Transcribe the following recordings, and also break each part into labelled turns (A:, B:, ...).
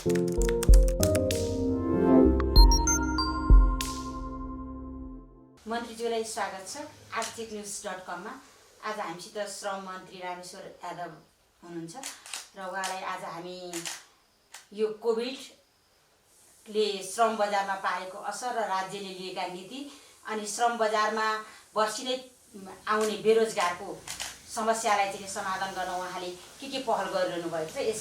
A: मन्त्रीज्यूलाई स्वागत छ आजटेकन्युज.com मा। आज हामीसित श्रम मन्त्री रामेश्वर यादव हुनुहुन्छ र उहाँलाई आज हामी यो कोभिडले श्रम बजारमा पारेको असर र राज्यले लिएका नीति अनि श्रम बजारमा वर्षिनै आउने बेरोजगारको समस्यालाई चाहिँ समाधान गर्न उहाँले के पहल गरिरहनु भएको छ यस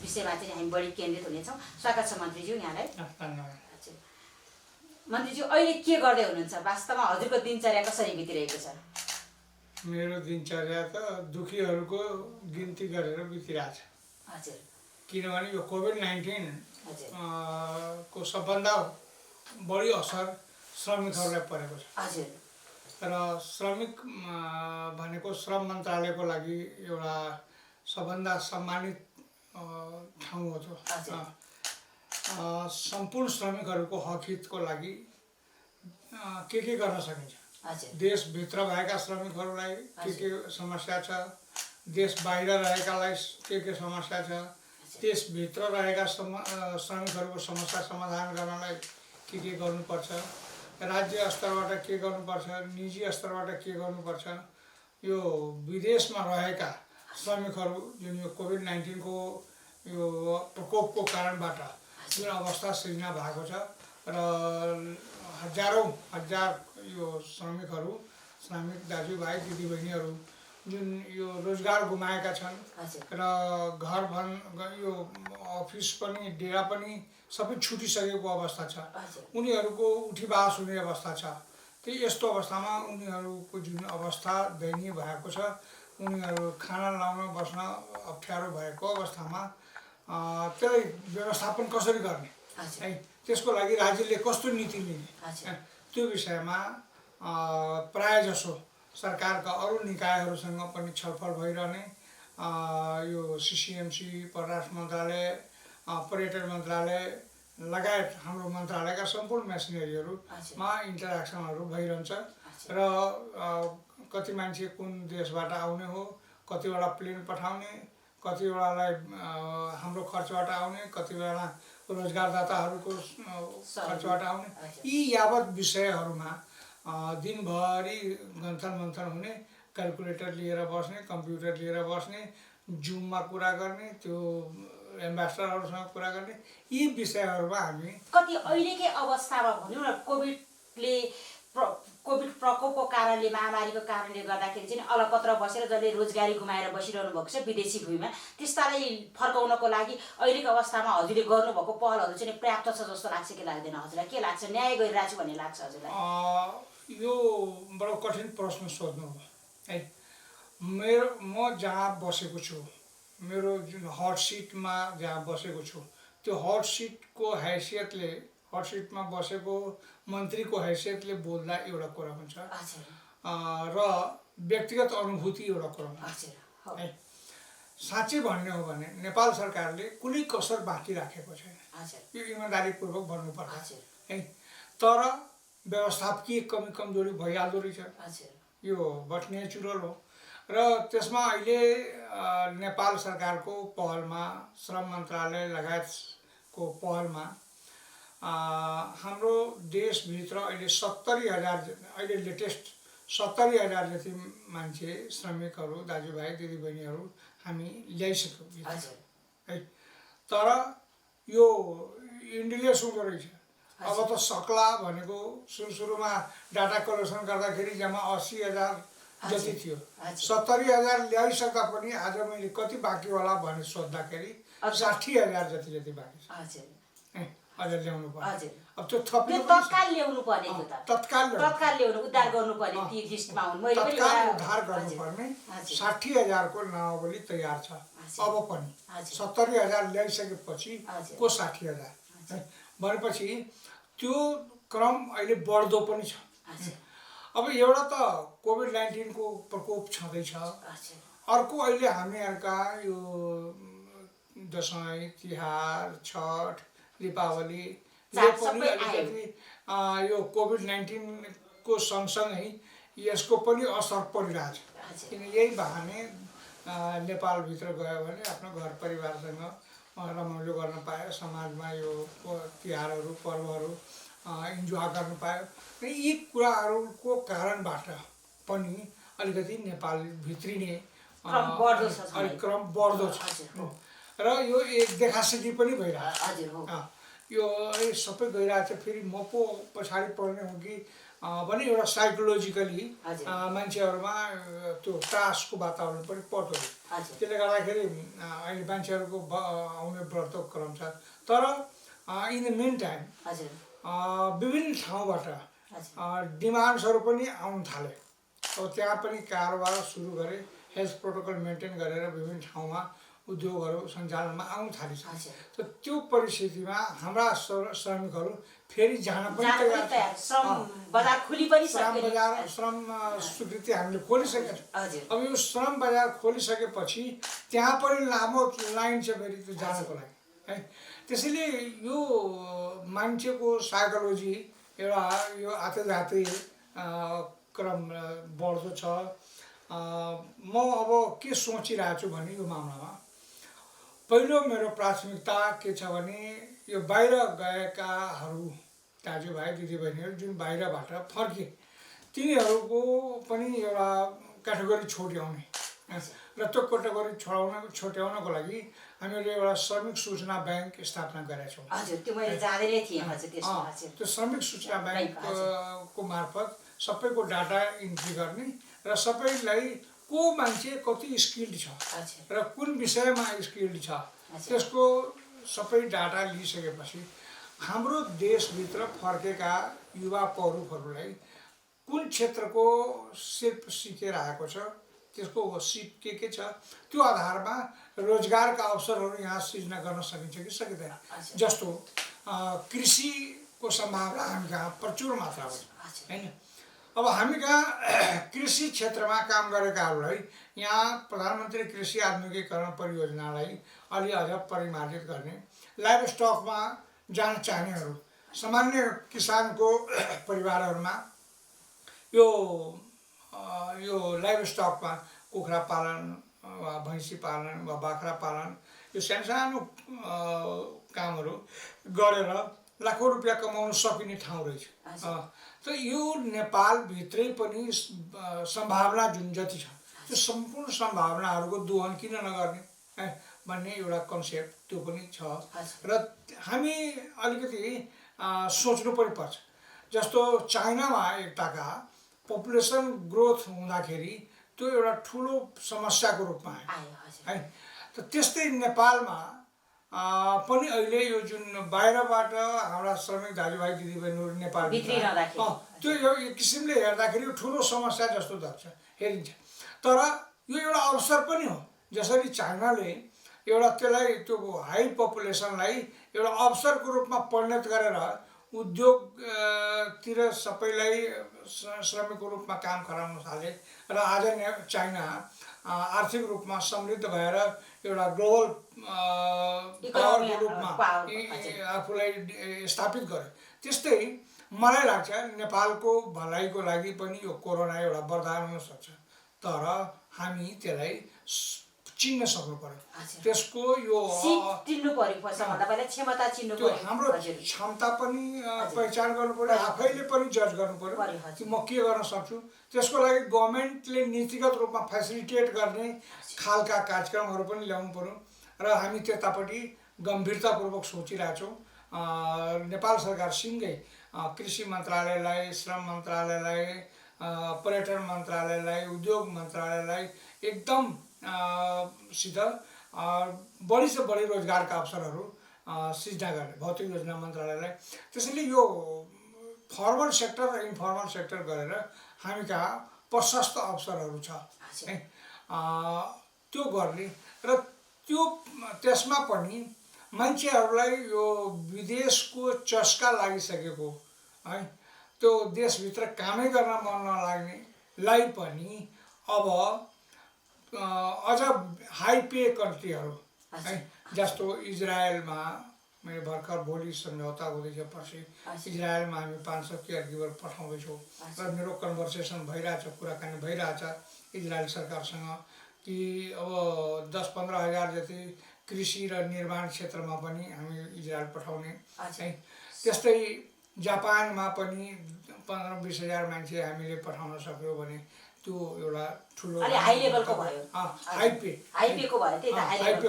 A: विषयमा चाहिँ हामी बढी केन्द्रित हुनेछौँ। स्वागत छ मन्त्रीज्यू यहाँलाई। मन्त्रीज्यू अहिले के गर्दै हुनुहुन्छ? वास्तवमा हजुरको दिनचर्या कसरी बितिरहेको छ?
B: मेरो दिनचर्या त दुखीहरूको गिन्ती गरेर बितिरहेछ।
A: हजुर।
B: किनभने यो कोभिड-19 को सबभन्दा बढी असर श्रमिकहरूलाई परेको छ।
A: हजुर।
B: र श्रमिक भनेको श्रम मन्त्रालयको लागि एउटा सबभन्दा सम्मानित ठाउँ हो। सम्पूर्ण श्रमिकहरूको हक हितको लागि के गर्न सकिन्छ? देशभित्र भएका श्रमिकहरूलाई के समस्या छ, देश बाहिर रहेकालाई के समस्या छ, देशभित्र रहेका श्रमिकहरूको समस्या समाधान गर्नलाई के गर्नुपर्छ, राज्य स्तरबाट के गर्नुपर्छ, निजी स्तरबाट के गर्नुपर्छ, यो विदेशमा रहेका श्रमिकहरू जुन यो कोभिड-19 को यो प्रकोपको कारणबाट जुन अवस्था सृजना भएको छ र हजार यो श्रमिक दाजुभाइ दिदीबहिनीहरू जुन यो रोजगार गुमाएका छन् र यो अफिस पनि डेरा पनि सबै छुटिसकेको अवस्था छ। उनीहरूको उठीबास हुने अवस्था छ। त्यही यस्तो अवस्थामा उनीहरूको जुन अवस्था दयनीय भएको छ, उनीहरू खाना लाउन बस्न अप्ठ्यारो भएको अवस्थामा त्यसलाई व्यवस्थापन कसरी गर्ने है, त्यसको लागि राज्यले कस्तो नीति लिने त्यो विषयमा प्रायःजसो सरकारका अरू निकायहरूसँग पनि छलफल भइरहने। यो सिसिएमसी, परराष्ट्र मन्त्रालय, पर्यटन मन्त्रालय लगायत हाम्रो मन्त्रालयका सम्पूर्ण मेसिनरीहरूमा इन्टरेक्सनहरू भइरहन्छ र कति मान्छे कुन देशबाट आउने हो, कतिवटा प्लेन पठाउने, कतिवटालाई हाम्रो खर्चबाट आउने, कतिवटा रोजगारदाताहरूको खर्चबाट आउने, यी यावत विषयहरूमा दिनभरि गन्थन हुने, क्यालकुलेटर लिएर बस्ने, कम्प्युटर लिएर बस्ने, जुममा कुरा गर्ने, त्यो एम्बेसडरहरूसँग कुरा गर्ने, यी विषयहरूमा हामी
A: कति अहिलेकै अवस्थामा भनौँ न कोभिड प्रकोपको कारणले, महामारीको कारणले गर्दाखेरि चाहिँ अलपत्र बसेर जसले रोजगारी गुमाएर बसिरहनु भएको छ विदेशी भूमिमा, त्यस्तालाई फर्काउनको लागि अहिलेको अवस्थामा हजुरले गर्नुभएको पहलहरू चाहिँ पर्याप्त छ जस्तो लाग्छ कि लाग्दैन? हजुरलाई के लाग्छ? न्याय गरिरहेको छु भन्ने लाग्छ हजुरलाई?
B: यो बडो कठिन प्रश्न सोध्नु है। म जहाँ बसेको छु, मेरो जुन हट सिटमा जहाँ बसेको छु, त्यो हट सिटको हैसियतले, हट सिटमा बसेको मन्त्रीको हैसियतले बोल्दा एउटा कुरा हुन्छ र व्यक्तिगत अनुभूति एउटा कुरा हुन्छ है। साँच्चै भन्ने हो भने नेपाल सरकारले कुनै कसर बाँकी राखेको छैन, यो इमानदारीपूर्वक भन्नुपर्छ है। तर व्यवस्थापकीय कमी कमजोरी भइहाल्दो रहेछ, यो बट नेचुरल हो। र त्यसमा अहिले नेपाल सरकारको पहलमा, श्रम मन्त्रालय लगायतको पहलमा हाम्रो देशभित्र अहिले 70,000, अहिले लेटेस्ट 70,000 जति मान्छे श्रमिकहरू दाजुभाइ दिदीबहिनीहरू हामी ल्याइसक्यौँ है। तर यो इन्डिलेस हुँदो रहेछ। अब त सक्ला भनेको सुरुमा डाटा कलेक्सन गर्दाखेरि जम्मा 80,000 जति थियो, 70,000 ल्याइसक्दा पनि आज मैले कति बाँकी होला भनेर सोद्धाखेरि 60,000 जति बाँकी छ। अझ ल्याउनु पर्यो। अब त्यो
A: तत्काल ल्याउनु पर्ने, तत्काल ल्याउनु, उद्धार गर्नुपर्ने, ती लिस्टमा हुन्। मैले पनि
B: उद्धार गर्नुपर्ने 60,000 को नामावली तयार छ। अब पनि 70,000 ल्याइसकेपछि को 60,000 भनेपछि त्यो क्रम अहिले बढ्दो पनि छ। अब एउटा त कोभिड-19 को प्रकोप छँदैछ, अर्को अहिले हामीहरूका यो दसैँ, तिहार, छठ, दीपावली यो पनि अलिकति यो कोभिड-19 को सँगसँगै यसको पनि असर परिरहेछ। किन यही बहाने नेपालभित्र गयो भने आफ्नो घर परिवारसँग रमाइलो गर्न पायो, समाजमा यो तिहारहरू पर्वहरू इन्जोय गर्न पायो। र यी कुराहरूको कारणबाट पनि अलिकति नेपाल भित्रिने
A: क्रम बढ्दो छ
B: अलिक क्रम बढ्दो छ। र यो एक देखासेखी पनि भइरहेको छ। यो सबै गइरहेको छ। फेरि म पो पछाडि पर्ने हो कि भने एउटा साइकोलोजिकली मान्छेहरूमा त्यो त्रासको वातावरण पनि पर्दो रहेछ। त्यसले गर्दाखेरि अहिले मान्छेहरूको आउने बढ्दो क्रम छ। तर इन द मेन टाइम विभिन्न ठाउँबाट डिमान्ड्सहरू पनि आउन थाले। अब त्यहाँ पनि कारोबार सुरु गरे, हेल्थ प्रोटोकल मेन्टेन गरेर विभिन्न ठाउँमा उद्योगहरू सञ्चालनमा आउन थालिसके। त त्यो परिस्थितिमा हाम्रा श्रमिकहरू फेरि जान पनि तयार।
A: श्रम बजार खुली पनि
B: श्रम बजार, श्रम स्वीकृति हामीले खोलिसकेका छौँ। अब यो श्रम बजार खोलिसकेपछि त्यहाँ पनि लामो लाइन छ फेरि त्यो जानको लागि है। त्यसैले यो मान्छेको साइकोलोजी एउटा यो आते जाते क्रम बढ्दो छ। म अब के सोचिरहेको छु भने यो मामलामा पहिलो मेरो प्राथमिकता के छ भने यो बाहिर गएकाहरू दाजुभाइ दिदीबहिनीहरू जुन बाहिरबाट फर्के तिनीहरूको पनि एउटा क्याटेगोरी छुट्याउने र त्यो क्याटेगोरी छुट्याउनको लागि हामीले एउटा श्रमिक सूचना ब्याङ्क स्थापना गरेका छौँ। त्यो श्रमिक सूचना ब्याङ्कको मार्फत सबैको डाटा इन्ट्री गर्ने र सबैलाई को मान्छे कति स्किल्ड छ र कुन विषयमा स्किल्ड छ त्यसको सबै डाटा लिइसकेपछि हाम्रो देशभित्र फर्केका युवा पौरुषहरूलाई कुन क्षेत्रको सिप सिकेर आएको छ, त्यसको सिप के छ, त्यो आधारमा रोजगारका अवसरहरू यहाँ सृजना गर्न सकिन्छ कि सकिँदैन। जस्तो कृषिको सम्भावना हामी कहाँ प्रचुर मात्रामा छ हैन। अब हामी कहाँ कृषि क्षेत्रमा काम गरेकाहरूलाई यहाँ प्रधानमन्त्री कृषि आधुनिकीकरण परियोजनालाई अलि अझ परिमार्जित गर्ने, लाइभ स्टकमा जान चाहनेहरू, सामान्य किसानको परिवारहरूमा यो लाइभ स्टकमा कुखुरा पालन वा भैँसी पालन वा बाख्रा पालन यो सानो कामहरू गरेर लाखौँ रुपियाँ कमाउन सकिने ठाउँ रहेछ। त यो नेपालभित्रै पनि सम्भावना जुन जति छ त्यो सम्पूर्ण सम्भावनाहरूको दोहन किन नगर्ने भन्ने एउटा कन्सेप्ट त्यो पनि छ। र हामी अलिकति सोच्नु पनि पर्छ। जस्तो चाइनामा एकताका पपुलेसन ग्रोथ हुँदाखेरि त्यो एउटा ठुलो समस्याको रूपमा आयो है। त त्यस्तै नेपालमा पनि अहिले यो जुन बाहिरबाट हाम्रा श्रमिक दाजुभाइ दिदीबहिनीहरू नेपाल त्यो एक किसिमले हेर्दाखेरि ठुलो समस्या जस्तो हेरिन्छ। तर यो एउटा अवसर पनि हो। जसरी चाइनाले एउटा त्यसलाई त्यो हाई पपुलेसनलाई एउटा अवसरको रूपमा परिणत गरेर उद्योगतिर सबैलाई श्रमिकको रूपमा काम गराउन थाले र आज चाइना आर्थिक रूपमा समृद्ध भएर एउटा ग्लोबल पावरको रूपमा आफूलाई स्थापित गर्यो। त्यस्तै मलाई लाग्छ नेपालको भलाइको लागि पनि यो कोरोना एउटा वरदान हुन सक्छ। तर हामी त्यसलाई चिन्न सक्नु पर्यो। त्यसको यो हाम्रो क्षमता पनि पहिचान गर्नु पर्यो, आफैले पनि जज गर्नु पर्यो कि म के गर्न सक्छु। त्यसको लागि गभर्मेन्टले नीतिगत रूपमा फेसिलिटेट गर्ने खालका कार्यक्रमहरू पनि ल्याउनु पर्यो र हामी त्यतापट्टि गम्भीरतापूर्वक सोचिरहेछौँ। नेपाल सरकारसँगै कृषि मन्त्रालयलाई, श्रम मन्त्रालयलाई, पर्यटन मन्त्रालयलाई, उद्योग मन्त्रालयलाई एकदम सित बढी से बढी रोजगारका अवसरहरू सृजना गर्ने, भौतिक योजना मन्त्रालयलाई। त्यसैले यो फर्मल सेक्टर र इन्फर्मल सेक्टर गरेर हामी कहाँ प्रशस्त अवसरहरू छ है। त्यो गर्ने र त्यसमा पनि मान्छेहरूलाई यो विदेशको चस्का लागिसकेको है, त्यो देशभित्र कामै गर्न मन नलाग्नेलाई पनि अब अझ हाई पे कन्ट्रीहरू है, जस्तो इजरायलमा मैले भर्खर भोलि सम्झौता हुँदैछ। पर्सि इजरायलमा हामी 500 केयर गिभर पठाउँदैछौँ र मेरो कन्भर्सेसन भइरहेछ, कुराकानी भइरहेछ इजरायल सरकारसँग कि अब 10-15 हजार जति कृषि र निर्माण क्षेत्रमा पनि हामी इजरायल पठाउने
A: हजुर।
B: है। त्यस्तै जापानमा पनि 15-20 हजार मान्छे हामीले पठाउन सक्यौँ भने त्यो एउटा ठुलो
A: अलि हाई लेभलको भयो।
B: हाइपेको
A: भयो त्यही त
B: हाइपे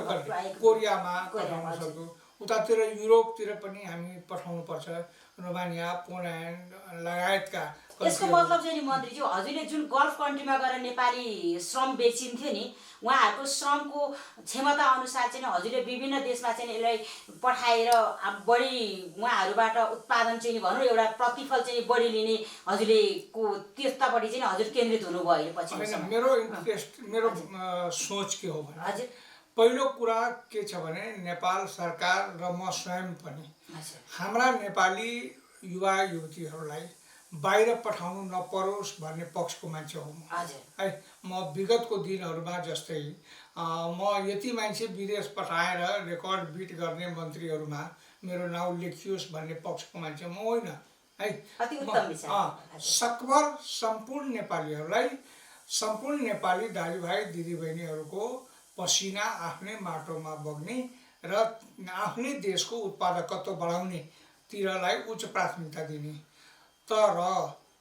B: कोरियामा पठाउन सक्यौँ। उतातिर युरोपतिर पनि हामी पठाउनुपर्छ। रोमानिया, पोल्यान्ड लगायतका
A: यसको मतलब चाहिँ नि मन्त्रीज्यू, हजुरले जुन गल्फ कन्ट्रीमा गएर नेपाली श्रम बेचिन्थ्यो नि, उहाँहरूको श्रमको क्षमता अनुसार चाहिँ हजुरले विभिन्न देशमा चाहिँ यसलाई पठाएर बढी उहाँहरूबाट उत्पादन चाहिँ भनौँ एउटा प्रतिफल चाहिँ बढी लिने हजुरले को त्यतापट्टि चाहिँ हजुर केन्द्रित हुनुभयो अहिले पछि।
B: मेरो इन्ट्रेस्ट, मेरो सोच के हो भने,
A: हजुर,
B: पहिलो कुरा के छ भने नेपाल सरकार र म स्वयं पनि हाम्रा नेपाली युवा युवतीहरूलाई बाहिर पठाउनु नपरोस् भन्ने पक्षको मान्छे हो है। म विगतको दिनहरूमा जस्तै म यति मान्छे विदेश पठाएर रेकर्ड बिट गर्ने मन्त्रीहरूमा मेरो नाउँ लेखियोस् भन्ने पक्षको मान्छे म होइन है। सकभर सम्पूर्ण नेपालीहरूलाई, सम्पूर्ण नेपाली दाजुभाइ दिदीबहिनीहरूको पसिना आफ्नै माटोमा बग्ने र आफ्नै देशको उत्पादकत्व बढाउनेतिरलाई उच्च प्राथमिकता दिने। तर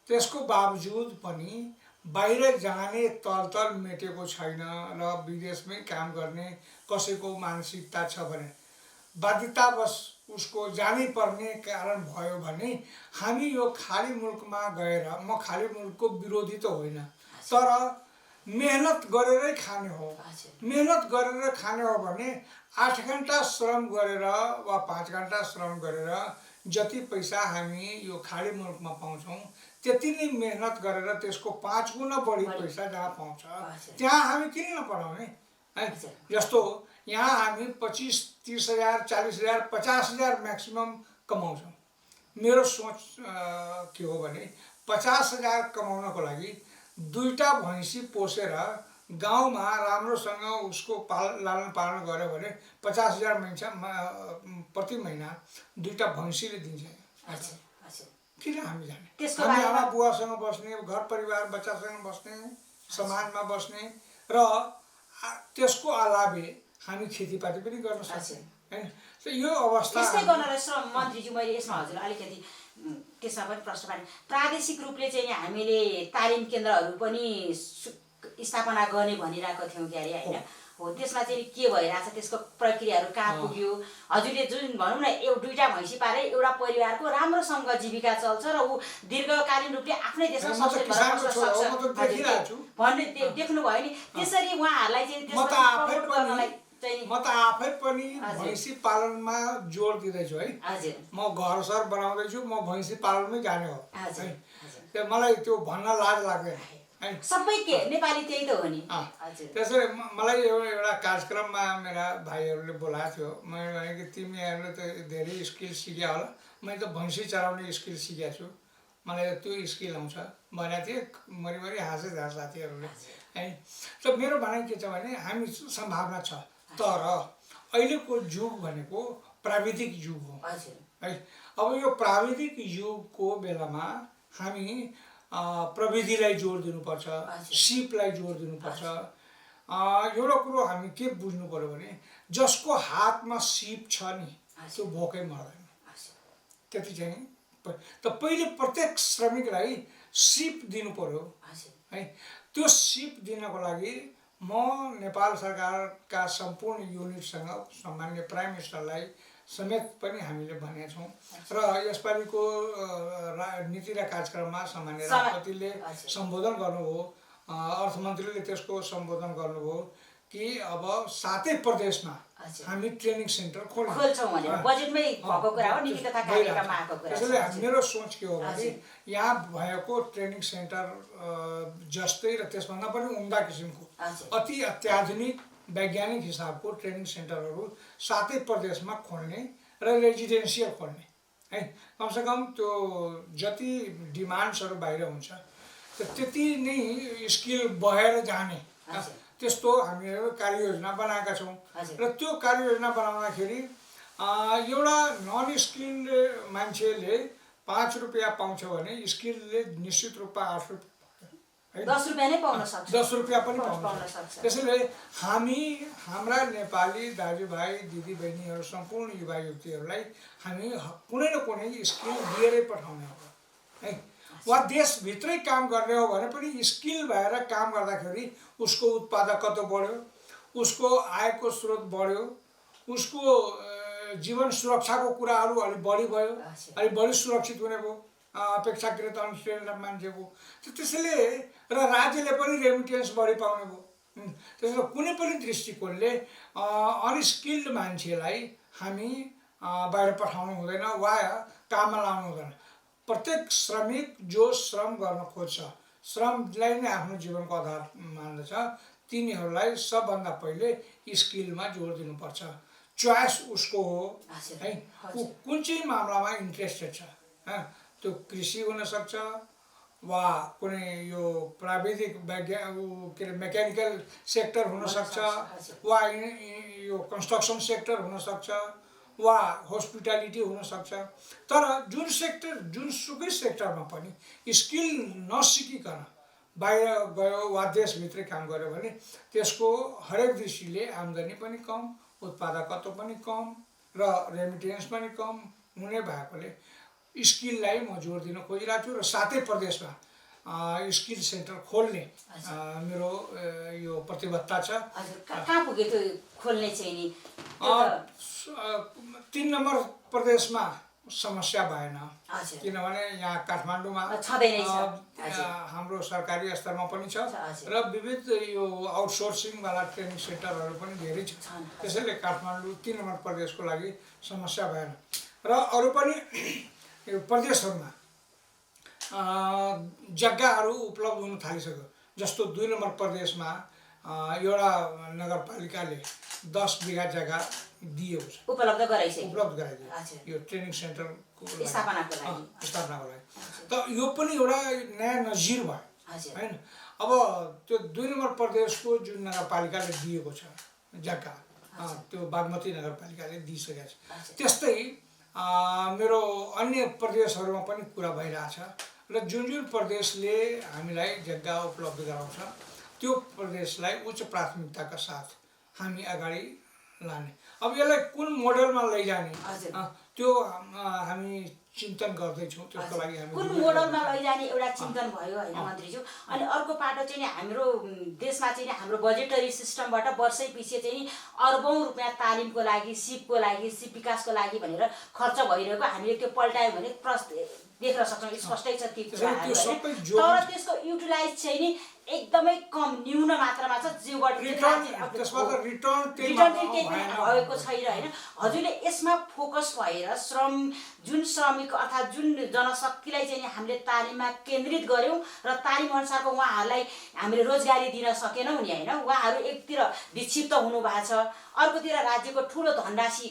B: त्यसको बावजुद पनि बाहिर जाने तलतल मेटेको छैन र विदेशमै काम गर्ने कसैको मानसिकता छ भने बाध्यतावश उसको जानै पर्ने कारण भयो भने हामी यो खाली मुल्कमा गएर, म खाली मुल्कको विरोधी त होइन, तर मेहनत गरेरै खाने हो। मेहनत गरेर खाने हो भने 8 घन्टा श्रम गरेर वा 5 घन्टा श्रम गरेर जति पैसा हामी यो खाडी मुल्कमा पाउँछौँ त्यति नै मेहनत गरेर त्यसको 5 गुणा बढी पैसा जहाँ पाउँछ त्यहाँ हामी किन नपढाउने है। जस्तो यहाँ हामी 25-30 हजार, 40 हजार, 50 हजार म्याक्सिमम कमाउँछौँ। मेरो सोच के हो भने 50 हजार कमाउनको लागि 2टा भैँसी पोसेर गाउँमा राम्रोसँग उसको लालन पालन गर्यो भने 50 हजार प्रति महिना 2टा भैँसीले दिन्छ। किन हामी जाने? हामी आमा बुवासँग बस्ने, घर परिवार बच्चासँग बस्ने, समाजमा बस्ने र त्यसको अलावे हामी खेतीपाती पनि गर्न सक्छौँ हैन। यो अवस्था
A: त्यस्तै गर्नलाई श्रम मन्त्रीज्यू, मैले यसमा हजुरलाई अलिकति त्यसमा पनि प्रश्न पाएँ। प्रादेशिक रूपले चाहिँ हामीले तालिम केन्द्रहरू पनि स्थापना गर्ने भनिरहेको थियौँ क्यारे होइन हो, त्यसमा चाहिँ के भइरहेछ, त्यसको प्रक्रियाहरू कहाँ पुग्यो? हजुरले जुन भनौँ न 2टा भैँसी पारे एउटा परिवारको राम्रोसँग जीविका चल्छ र ऊ दीर्घकालीन रूपले आफ्नै देशमा सचेत भएर बस्न सक्छ भन्ने देख्नुभयो नि। त्यसरी उहाँहरूलाई चाहिँ
B: म त आफै पनि भैँसी पालनमा जोड दिँदैछु है। म घर सर बनाउँदैछु, म भैँसी पालनमै जाने हो है। मलाई त्यो भन्न लाज लाग्दैन।
A: सबै के नेपाली त्यही त हो नि।
B: त्यसैले मलाई एउटा कार्यक्रममा मेरा भाइहरूले बोलाएको थियो। मैले भने कि तिमीहरूले त धेरै स्किल सिक्या होला, मैले त भैँसी चलाउने स्किल सिकेको छु, मलाई त्यो स्किल आउँछ भनेको थिएँ। मरिमरि हाँसे साथीहरूले है। त मेरो भनाइ के छ भने हामी सम्भावना छ, तर अहिलेको युग भनेको प्राविधिक युग हो है। अब यो प्राविधिक युगको बेलामा हामी प्रविधिलाई जोड दिनुपर्छ, सिपलाई जोड दिनुपर्छ। एउटा कुरो हामी के बुझ्नु पर्यो भने जसको हातमा सिप छ नि त्यो भोकै मर्दैन, त्यति चाहिँ। त पहिले प्रत्येक श्रमिकलाई सिप दिनु पर्यो है। त्यो सिप दिनको लागि म नेपाल सरकारका सम्पूर्ण युनिटसँग सामान्य प्राइम मिनिस्टरलाई समेत पनि हामीले भनेका छौँ र यसपालिको नीति र कार्यक्रममा सामान्य राष्ट्रपतिले सम्बोधन गर्नुभयो, अर्थमन्त्रीले त्यसको सम्बोधन गर्नुभयो कि अब 7 प्रदेशमा हामी ट्रेनिङ सेन्टर
A: खोल्छौँ भनेर बजेटमै भएको कुरा हो, नीति तथा कार्यक्रममा आएको कुरा।
B: त्यसैले मेरो सोच के हो भने यहाँ भएको ट्रेनिङ सेन्टर जस्तै र त्यसभन्दा पनि उम्दा किसिमको अति अत्याधुनिक वैज्ञानिक हिसाबको ट्रेनिङ सेन्टरहरू 7 प्रदेशमा खोल्ने र रेजिडेन्सियल खोल्ने है। कमसेकम त्यो जति डिमान्ड्सहरू बाहिर हुन्छ त्यति नै स्किल बढेर जाने त्यस्तो हामीहरू कार्ययोजना बनाएका छौँ। र त्यो कार्ययोजना बनाउँदाखेरि एउटा नन स्किल्ड मान्छेले 5 रुपियाँ पाउँछ भने स्किलले निश्चित रूपमा 8 रुपियाँ है।
A: 10 रुपैयाँ नै पाउन सक्छ,
B: 10 रुपियाँ पनि
A: पाउन
B: पाउन
A: सक्छ।
B: सक्छ। त्यसैले हाम्रा नेपाली दाजुभाइ दिदीबहिनीहरू सम्पूर्ण युवा युवतीहरूलाई हामी कुनै न कुनै स्किल दिएरै पठाउने हो है। वा देशभित्रै काम गर्ने हो भने पनि स्किल भएर काम गर्दाखेरि उसको उत्पादकत्व बढ्यो, उसको आयको स्रोत बढ्यो, उसको जीवन सुरक्षाको कुराहरू अलिक बढी भयो, अलिक बढी सुरक्षित हुने भयो अपेक्षाकृत अनुश्रेण मान्छेको। त्यसैले र राज्यले पनि रेमिटेन्स बढी पाउने भयो। त्यसैले कुनै पनि दृष्टिकोणले अनस्किल्ड मान्छेलाई हामी बाहिर पठाउनु हुँदैन वा काममा लाउनु हुँदैन। प्रत्येक श्रमिक जो श्रम गर्न खोज्छ, श्रमलाई नै आफ्नो जीवनको आधार मान्दछ, तिनीहरूलाई सबभन्दा पहिले स्किलमा जोड दिनुपर्छ। चोइस उसको हो है, कुन चाहिँ मामलामा इन्ट्रेस्टेड छ। त्यो कृषि हुनसक्छ वा कुनै यो प्राविधिक के अरे मेकानिकल सेक्टर हुनसक्छ वा यो कन्स्ट्रक्सन सेक्टर हुनसक्छ वा हस्पिटालिटी हुनसक्छ। तर जुन सेक्टर जुनसुकै सेक्टरमा पनि स्किल नसिकिकन बाहिर गयो वा देशभित्रै काम गर्यो भने त्यसको हरेक दृष्टिले आम्दानी पनि कम, उत्पादकत्व पनि कम र रेमिटेन्स पनि कम हुने भएकोले स्किललाई म जोड दिन खोजिरहेको छु र सातै प्रदेशमा स्किल सेन्टर खोल्ने मेरो यो प्रतिबद्धता छ।
A: कहाँ पुग्यो त्यो खोल्ने चाहिँ नि?
B: 3 नम्बर प्रदेशमा समस्या भएन, किनभने यहाँ काठमाडौँमा हाम्रो सरकारी स्तरमा पनि छ र विविध यो आउटसोर्सिङवाला ट्रेनिङ सेन्टरहरू पनि धेरै छ। त्यसैले काठमाडौँ 3 नम्बर प्रदेशको लागि समस्या भएन र अरू पनि यो प्रदेशहरूमा जग्गाहरू उपलब्ध हुन थालिसक्यो। जस्तो 2 नम्बर प्रदेशमा एउटा नगरपालिकाले 10 बिघा जग्गा दिएको छ, उपलब्ध गराइदियो यो ट्रेनिङ सेन्टरको स्थापनाको लागि। त यो पनि एउटा नयाँ नजिर भयो हैन। अब त्यो 2 नम्बर प्रदेशको जुन नगरपालिकाले दिएको छ जग्गा, त्यो बागमती नगरपालिकाले दिइसकेको छ। त्यस्तै मेरो अन्य प्रदेशहरूमा पनि कुरा भइरहेछ र जुन प्रदेशले हामीलाई जग्गा उपलब्ध गराउँछ त्यो प्रदेशलाई उच्च प्राथमिकताका साथ हामी अगाडि लाने। अब यसलाई कुन मोडलमा लैजाने त्यो हामी चिन्तन गर्दैछौँ। त्यसको लागि हामी
A: कुन मोडलमा लैजाने एउटा चिन्तन भयो हैन मन्त्रीज्यू। अनि अर्को पाटो चाहिँ हाम्रो देशमा चाहिँ हाम्रो बजेटरी सिस्टमबाट वर्षै पछि चाहिँ अर्बौं रुपैयाँ तालिमको लागि, सिपको लागि, सिप विकासको लागि भनेर खर्च भइरहेको हामीले त्यो पल्टायो भने देख्न सक्छौँ, स्पष्टै छ ती कुराहरू। तर त्यसको युटिलाइज चाहिँ नि एकदमै कम, न्यून मात्रामा छ। रिटर्न भएको छैन हैन। हजुरले यसमा फोकस भएर जुन श्रमिक अर्थात् जुन जनशक्तिलाई चाहिँ हामीले तालिममा केन्द्रित गर्यौं र तालिम अनुसारको उहाँहरूलाई हामीले रोजगारी दिन सकेनौं नि हैन। उहाँहरू एकतिर विक्षिप्त हुनु भएको छ, अर्कोतिर राज्यको ठुलो धनराशि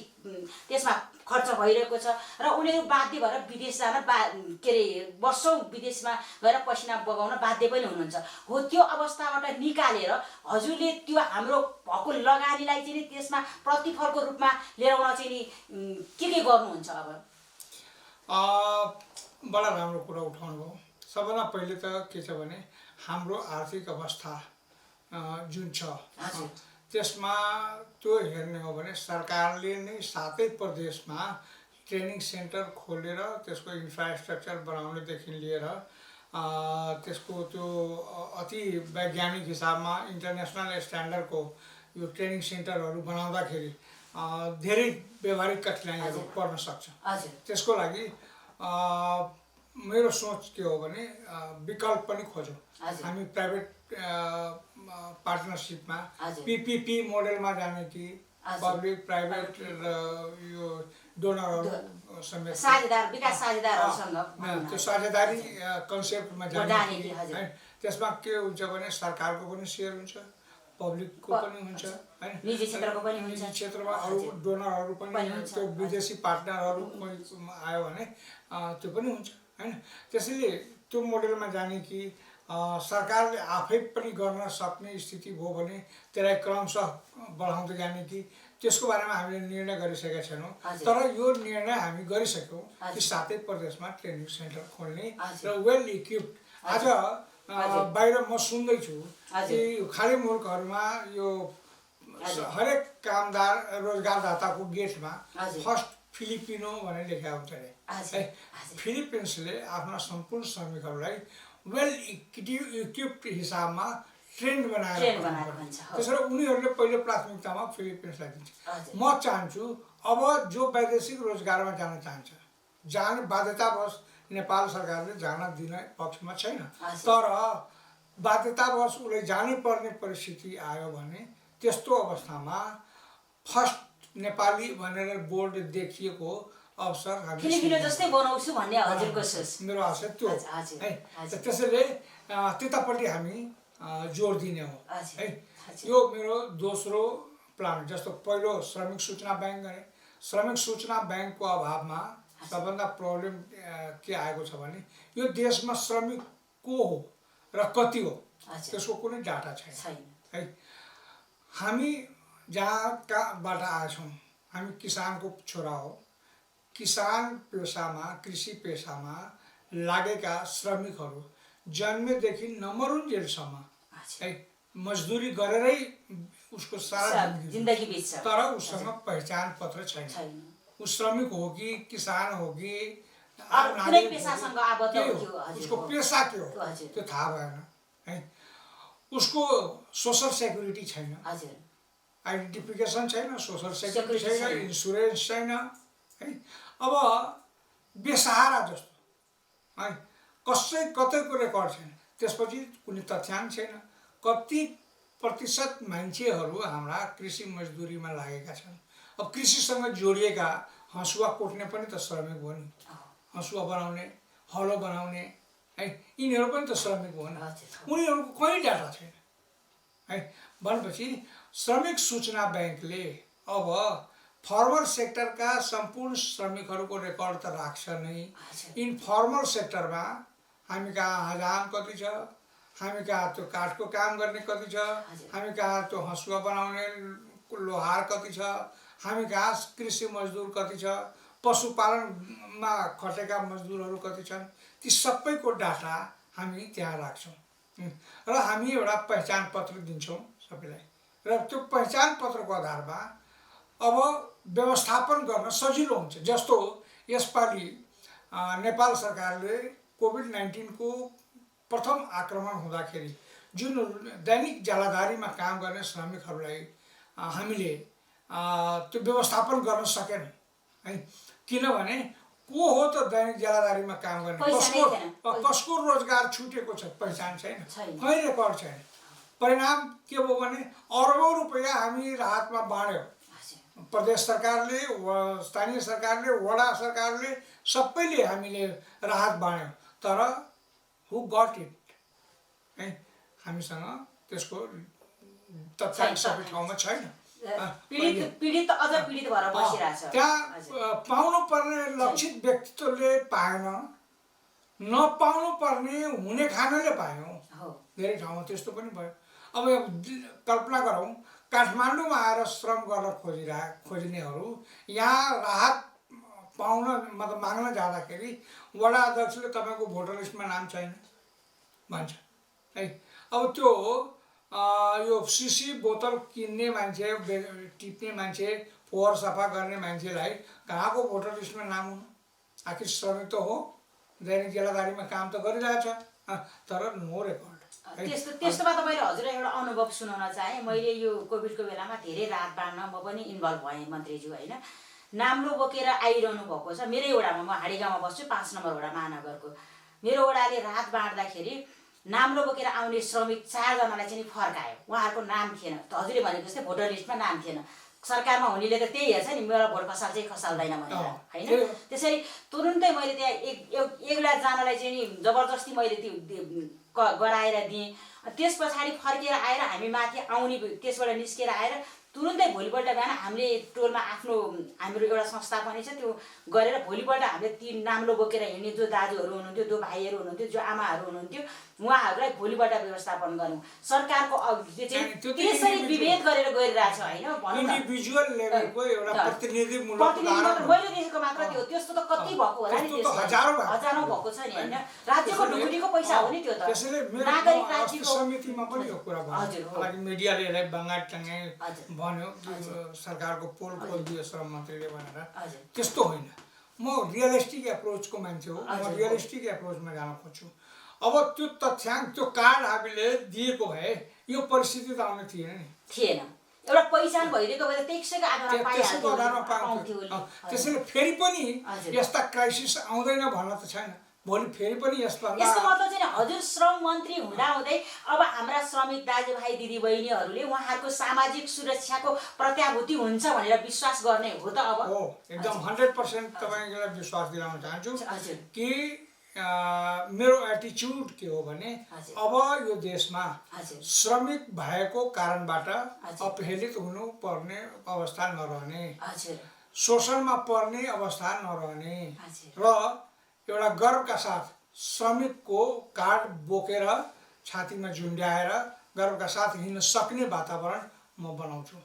A: त्यसमा खर्च भइरहेको छ र उनीहरू बाध्य भएर विदेश जान के अरे वर्षौं विदेशमा गएर पसिना बगाउन बाध्य पनि हुनुहुन्छ। हो त्यो अवस्थाबाट निकालेर हजुरले त्यो हाम्रो भएको लगानीलाई चाहिँ त्यसमा प्रतिफलको रूपमा लिएर आउन चाहिँ के गर्नुहुन्छ? अब
B: बडा राम्रो कुरा उठाउनु भयो। सबभन्दा पहिले त के छ भने हाम्रो आर्थिक अवस्था जुन छ त्यसमा त्यो हेर्ने हो भने सरकारले नै सातै प्रदेशमा ट्रेनिङ सेन्टर खोलेर त्यसको इन्फ्रास्ट्रक्चर बनाउनेदेखि लिएर त्यसको त्यो अति वैज्ञानिक हिसाबमा इन्टरनेसनल स्ट्यान्डर्डको यो ट्रेनिङ सेन्टरहरू बनाउँदाखेरि धेरै व्यवहारिक कठिनाइहरू पर्न सक्छ। त्यसको लागि मेरो सोच के हो भने विकल्प पनि खोजौँ। हामी प्राइभेट पार्टनरसिपमा पीपीपी मोडलमा जाने कि पब्लिक प्राइभेट र यो डोनरहरू समेत त्यो साझेदारी कन्सेप्टमा जाने कि है। त्यसमा के हुन्छ भने सरकारको पनि सेयर हुन्छ, पब्लिकको पनि हुन्छ हैन,
A: निजी
B: क्षेत्रमा अरू डोनरहरू पनि, त्यो विदेशी पार्टनरहरू आयो भने त्यो पनि हुन्छ हैन। त्यसैले त्यो मोडलमा जाने कि सरकारले आफै पनि गर्न सक्ने स्थिति भयो भने त्यसलाई क्रमशः बढाउँदै जाने कि त्यसको बारेमा हामीले निर्णय गरिसकेका छैनौँ। तर यो निर्णय हामी गरिसक्यौँ कि सातै प्रदेशमा ट्रेनिङ सेन्टर खोल्ने र वेल इक्विप्ड। आज बाहिर म सुन्दैछु
A: हजुर।
B: कि खाडी मुलुकहरूमा यो हरेक कामदार रोजगारदाताको गेटमा
A: हजुर।
B: फर्स्ट फिलिपिनो भनेर लेखेको हुन्छ अरे
A: हजुर,
B: है।
A: हजुर।
B: फिलिपिन्सले आफ्ना सम्पूर्ण श्रमिकहरूलाई वेल इक्विप्ड हिसाबमा ट्रेन्ड बनाएर
A: भन्छ, हो।
B: त्यसरी उनीहरूले पहिले प्राथमिकतामा फिलिपिन्सलाई दिन्छ।
A: हजुर।
B: म चाहन्छु अब जो वैदेशिक रोजगारमा जान चाहन्छ जाने बाध्यतावश नेपाल सरकारले जान दिने पक्षमा छैन,
A: हजुर।
B: तर बाध्यतावश उसले जानै पर्ने परिस्थिति आयो भने त्यस्तो अवस्थामा फर्स्ट नेपाली भनेर बोर्ड देखिएको अवसर हामी
A: फिलिपिनो जस्तै बनाउँछु भन्ने हजुरको सोच।
B: मेरो आशा त्यो हो,
A: हजुर,
B: है।
A: हजुर।
B: त्यसैले त्यतापट्टि हामी जोड दिने हो,
A: हजुर,
B: है।
A: हजुर।
B: यो मेरो दोस्रो प्लान। जस्तो पहिलो श्रमिक सूचना ब्याङ्क गरे। श्रमिक सूचना ब्याङ्कको अभावमा सबभन्दा प्रब्लम के आएको छ भने यो देशमा श्रमिक को हो र कति हो त्यसको कुनै डाटा छैन, है। हामी जहाँबाट आएछौँ हामी किसानको छोरा हो। किसान पेसामा कृषि पेसामा लागेका श्रमिकहरू जन्मेदेखि नमरुन्जेलसम्म, है, मजदुरी गरेरै उसको सारा
A: जिन्दगी बित्छ,
B: तर उसँग पहिचान पत्र छैन। ऊ श्रमिक हो कि किसान हो कि
A: कुनै पेसासँग आबद्ध हो,
B: उसको पेसा के हो त्यो थाहा भएन, है। उसको सोसल सेक्युरिटी छैन, आइडेन्टिफिकेसन छैन, सोसल सेक्युरिटी छैन, इन्सुरेन्स छैन, है। अब बेसहारा जस्तो, है, कसै कतैको रेकर्ड छैन। त्यसपछि कुनै तथ्याङ्क छैन। कति प्रतिशत मान्छेहरू हाम्रा कृषि मजदुरीमा लागेका छन्। अब कृषिसँग जोडिएका हँसुवा कोट्ने पनि त श्रमिक हो नि, हँसुवा बनाउने, हलो बनाउने, है, यिनीहरू पनि त श्रमिक हो नि। उनीहरूको कहीँ डाटा छैन, है। भनेपछि श्रमिक सूचना ब्याङ्कले अब फर्मल सेक्टरका सम्पूर्ण श्रमिकहरूको रेकर्ड त राख्छ नै। इन्फर्मल सेक्टरमा हामी कहाँ हजाम कति छ, हामी कहाँ त्यो काठको काम गर्ने कति छ, हामी कहाँ त्यो हँसुवा बनाउने लोहार कति छ, हामी कहाँ कृषि मजदुर कति छ, पशुपालनमा खटेका मजदुरहरू कति छन्, ती सबैको डाटा हामी त्यहाँ राख्छौँ र हामी एउटा पहिचान पत्र दिन्छौँ सबैलाई। र त्यो पहिचान पत्रको आधारमा अब व्यवस्थापन गर्न सजिलो हुन्छ। जस्तो यसपालि नेपाल सरकारले कोभिड-19 को प्रथम आक्रमण हुँदाखेरि जुन दैनिक जालाधारीमा काम गर्ने श्रमिकहरूलाई हामीले त्यो व्यवस्थापन गर्न सकेन, है। किनभने को हो त दैनिक जालाधारीमा काम गर्ने, कसको रोजगार छुटेको छ, पहिचान छैन, कहीँ रेकर्ड छैन। परिणाम के भयो भने अरबौँ रुपैयाँ हामी राहतमा बाँड्यौँ। प्रदेश सरकारले, स्थानीय सरकारले, वडा सरकारले सबैले हामीले राहत बाँड्यौँ, तर हु गट इट, है, हामीसँग त्यसको तथ्याङ्क सबै ठाउँमा छैन।
A: पीडित अझ पीडित भएर बसिरहेछ।
B: त्यहाँ पाउनु पर्ने लक्षित व्यक्तित्वले पाएन, नपाउनु पर्ने हुने खानाले पायौँ। धेरै ठाउँमा त्यस्तो पनि भयो। अब कल्पना गरौँ, काठमाडौँमा आएर श्रम गर्न खोज्नेहरू यहाँ राहत पाउन मतलब माग्न जाँदाखेरि वडा अध्यक्षले तपाईँको भोटर लिस्टमा नाम छैन भन्छ, है। अब त्यो यो सिसी बोतल किन्ने मान्छे, टिप्ने मान्छे, फोहोर सफा गर्ने मान्छेलाई कहाँको भोटर लिस्टमा नाम हुनु? आखिर श्रमिक त हो, दैनिक जेलादारीमा काम त गरिरहेछ, तर नो रेकर्ड।
A: त्यस्तोमा त मैले हजुरलाई एउटा अनुभव सुनाउन चाहेँ। मैले यो कोभिडको बेलामा धेरै राहत बाँड्न म पनि इन्भल्भ भएँ मन्त्रीज्यू, होइन। नाम्लो बोकेर आइरहनु भएको छ मेरै वडामा। म हाडीगाउँमा बस्छु, 5 नम्बर वडा महानगरको। मेरो वडाले राहत बाँड्दाखेरि नाम्लो बोकेर आउने श्रमिक 4 जनालाई चाहिँ फर्कायो। उहाँहरूको नाम थिएन, हजुरले भनेको जस्तै भोटर लिस्टमा नाम थिएन। सरकारमा हुनेले त त्यही हेर्छ नि, मेरो भोट खसाल्छ खसाल्दैन भनेर, होइन। त्यसरी तुरुन्तै मैले त्यहाँ एकजनालाई चाहिँ नि जबरजस्ती मैले त्यो गराएर दिएँ। त्यस पछाडि फर्केर आएर हामी माथि आउने, त्यसबाट निस्केर आएर तुरुन्तै भोलिपल्ट बिहान हामीले टोलमा हाम्रो एउटा संस्था पनि छ, त्यो गरेर भोलिपल्ट हामीले ती नाम्लो बोकेर हिँड्ने जो दाजुहरू हुनुहुन्थ्यो, जो भाइहरू हुनुहुन्थ्यो, जो आमाहरू हुनुहुन्थ्यो, उहाँहरूलाई भोलिपल्ट व्यवस्थापन गरौँ। सरकारको त्यसरी विभेद गरेर गइरहेछ होइन, भनौँ न
B: इन्डिभिजुअल लेभलको एउटा प्रतिनिधिमूलक
A: मैले देखेको मात्र त्यो, त्यस्तो त कति भएको होला नि, हजारौँ भएको छ नि होइन। राज्यको ढुकुटीको पैसा हो नि त्यो त, नागरिक राज्यको
B: समितिमा पनि यो कुरा भयो। हालाकि मिडियाले यसलाई बङ्गाल टङ्गाइ भन्यो, सरकारको पोल खोलिदियो श्रम मन्त्रीले भनेर, त्यस्तो होइन। म रियलिस्टिक एप्रोचको मान्छे हो, म रियलिस्टिक एप्रोचमा जान खोज्छु। अब त्यो तथ्याङ्क, त्यो कार्ड हामीले दिएको भए यो परिस्थिति त आउनु थिएन नि,
A: एउटा पहिचान भइदिएको भए त्यसैको आधारमा पाउँथ्यो।
B: त्यसैले फेरि पनि यस्ता क्राइसिस आउँदैन भन्न त छैन, भोलि फेरि पनि
A: यसको मतलब चाहिँ हजुर श्रम मन्त्री हुँदाहुँदै अब हाम्रा श्रमिक दाजुभाइ दिदीबहिनीहरूले उहाँहरूको सामाजिक सुरक्षाको प्रत्याभूति हुन्छ भनेर विश्वास गर्ने हो त अब?
B: हो, एकदम 100% तपाईँलाई विश्वास दिलाउन चाहन्छु कि मेरो एटिच्युड के हो भने अब यो देशमा श्रमिक भएको कारणबाट अपहेलित हुनुपर्ने अवस्था नरहने, शोषणमा पर्ने अवस्था नरहने र एउटा गर्वका साथ श्रमिकको कार्ड बोकेर छातीमा झुन्ड्याएर गर्वका साथ हिँड्न सक्ने वातावरण म बनाउँछु।